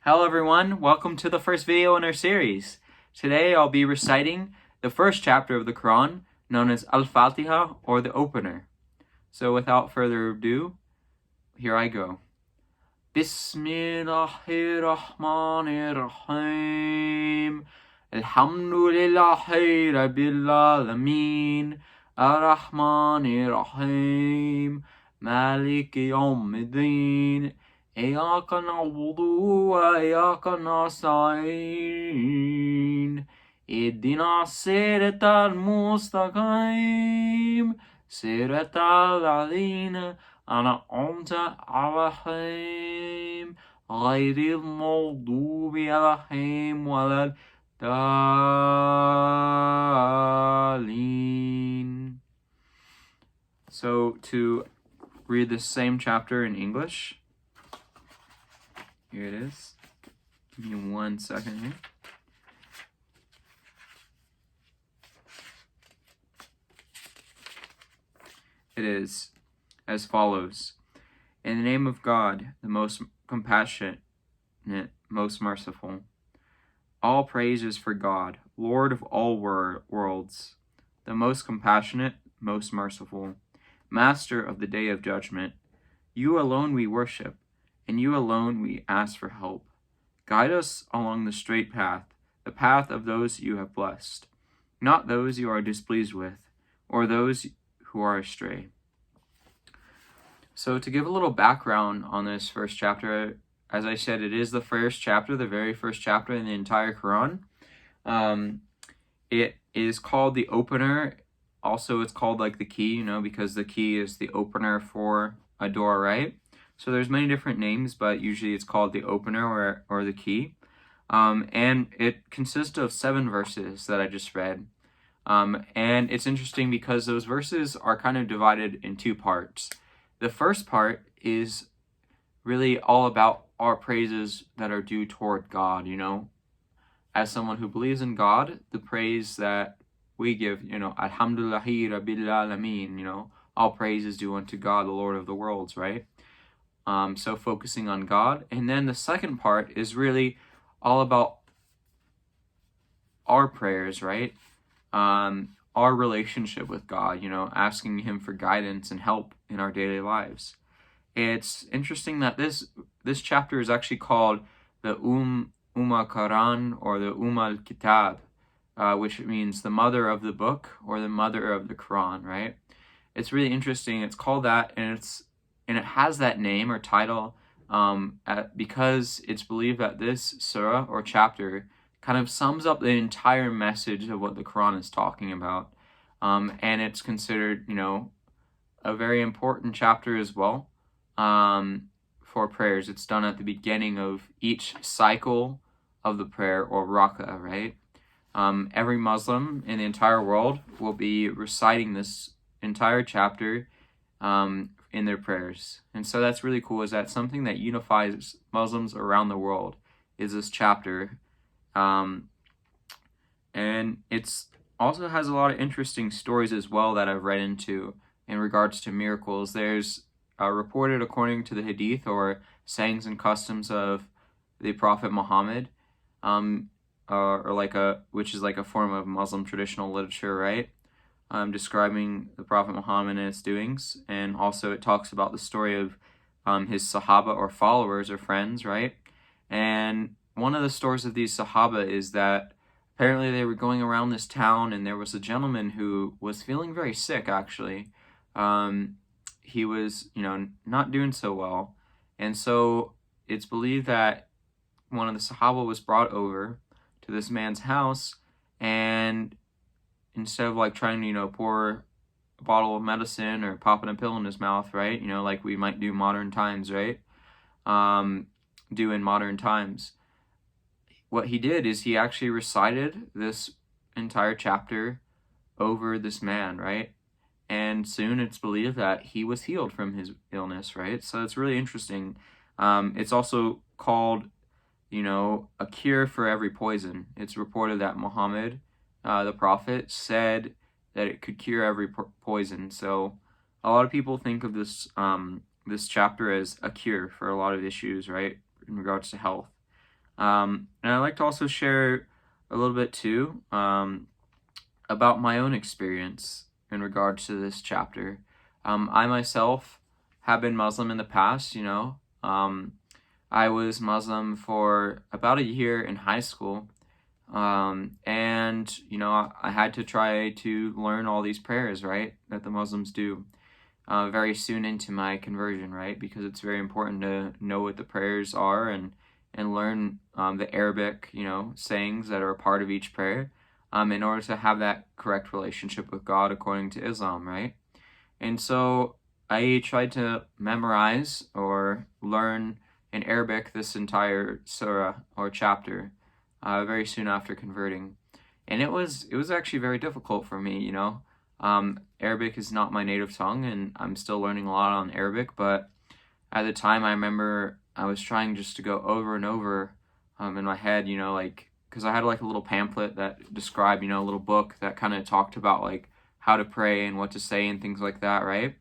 Hello everyone, welcome to the first video in our series. Today I'll be reciting the first chapter of the Quran, known as Al-Fatiha, or the Opener. So without further ado, here I go. Bismillahirrahmanirrahim. Alhamdulillahi Rabbil Alameen. Ar-Rahmanir-Rahim. Maliki Yawmiddin. إياك نعبد وإياك نستعين اهدنا الصراط المستقيم صراط الذين أنعمت عليهم غير المغضوب عليهم ولا الضالين. So to read the same chapter in English. Here it is. Give me 1 second here. It is as follows. In the name of God, the most compassionate, most merciful. All praise is for God, Lord of all worlds, the most compassionate, most merciful, Master of the day of judgment. You alone we worship, and you alone we ask for help. Guide us along the straight path, the path of those you have blessed, not those you are displeased with, or those who are astray. So to give a little background on this first chapter, as I said, it is the first chapter, the very first chapter in the entire Quran. It is called the Opener. Also, it's called like the key, because the key is the opener for a door, right? So there's many different names, but usually it's called the opener or the key. And it consists of 7 verses that I just read. And it's interesting because those verses are kind of divided in 2 parts. The first part is really all about our praises that are due toward God, As someone who believes in God, the praise that we give, Alhamdulillahi Rabbil Alameen, all praise is due unto God, the Lord of the worlds, right? So focusing on God. And then the second part is really all about our prayers, right? Our relationship with God, asking Him for guidance and help in our daily lives. It's interesting that this chapter is actually called the Quran, or the al-Kitab, which means the mother of the book or the mother of the Quran, right? It's really interesting. It's called that, and it has that name or title because it's believed that this surah or chapter kind of sums up the entire message of what the Quran is talking about. And it's considered, a very important chapter as well for prayers. It's done at the beginning of each cycle of the prayer, or rak'ah, right? Every Muslim in the entire world will be reciting this entire chapter in their prayers. And so that's really cool, is that something that unifies Muslims around the world is this chapter. And it's also has a lot of interesting stories as well that I've read into in regards to miracles. There's reported according to the hadith, or sayings and customs of the Prophet Muhammad, which is like a form of Muslim traditional literature, right? Describing the Prophet Muhammad and his doings, and also it talks about the story of his Sahaba, or followers or friends, right? And one of the stories of these Sahaba is that apparently they were going around this town, and there was a gentleman who was feeling very sick, actually. He was, not doing so well, and so it's believed that one of the Sahaba was brought over to this man's house, and instead of trying to, pour a bottle of medicine or popping a pill in his mouth, right? Like we might do modern times, right? Do in modern times. What he did is he actually recited this entire chapter over this man, right? And soon it's believed that he was healed from his illness, right? So it's really interesting. It's also called, a cure for every poison. It's reported that Muhammad, the prophet, said that it could cure every poison. So a lot of people think of this chapter as a cure for a lot of issues, right, in regards to health. And I'd like to also share a little bit too about my own experience in regards to this chapter. I myself have been Muslim in the past, you know. I was Muslim for about a year in high school. And, you know, I had to try to learn all these prayers, right, that the Muslims do very soon into my conversion, right, because it's very important to know what the prayers are and learn the Arabic, you know, sayings that are a part of each prayer in order to have that correct relationship with God according to Islam, right? And so I tried to memorize or learn in Arabic this entire surah or chapter very soon after converting. And it was actually very difficult for me, you know. Arabic is not my native tongue, and I'm still learning a lot on Arabic, but at the time I remember I was trying just to go over and over in my head, you know, like, because I had like a little pamphlet that described, you know, a little book that kind of talked about like how to pray and what to say and things like that, right?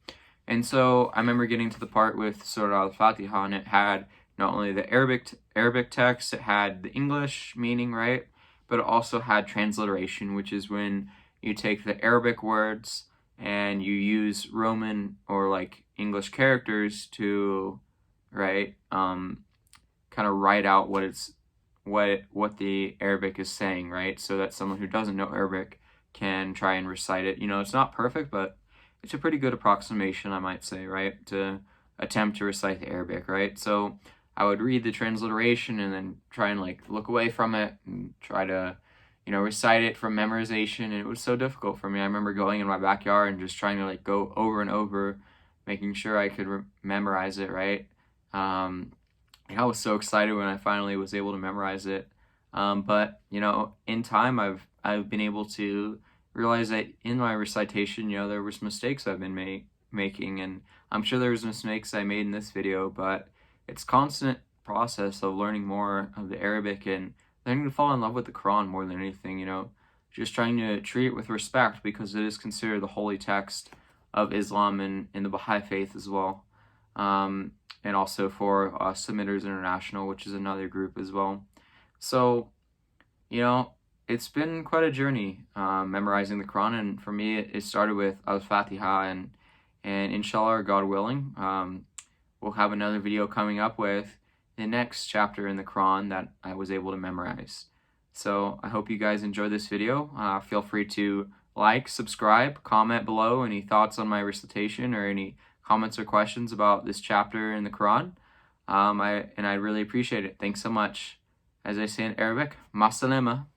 And so I remember getting to the part with Surah Al-Fatiha, and it had not only the Arabic text, it had the English meaning, right? But it also had transliteration, which is when you take the Arabic words and you use Roman or like English characters to, right, kind of write out what the Arabic is saying, right? So that someone who doesn't know Arabic can try and recite it. You know, it's not perfect, but it's a pretty good approximation, I might say, right? To attempt to recite the Arabic, right? So I would read the transliteration and then try and like look away from it and try to, you know, recite it from memorization. And it was so difficult for me. I remember going in my backyard and just trying to like go over and over, making sure I could memorize it, right? And I was so excited when I finally was able to memorize it. But you know, in time, I've been able to realize that in my recitation, you know, there was mistakes I've been making, and I'm sure there was mistakes I made in this video. But it's constant process of learning more of the Arabic and learning to fall in love with the Quran more than anything. You know, just trying to treat it with respect because it is considered the holy text of Islam and in the Baha'i faith as well. And also for Submitters International, which is another group as well. So, you know, it's been quite a journey memorizing the Quran, and for me, it started with Al-Fatiha, and inshallah, God willing, we'll have another video coming up with the next chapter in the Quran that I was able to memorize. So I hope you guys enjoyed this video. Feel free to like, subscribe, comment below any thoughts on my recitation or any comments or questions about this chapter in the Quran. I really appreciate it. Thanks so much. As I say in Arabic, ma salama.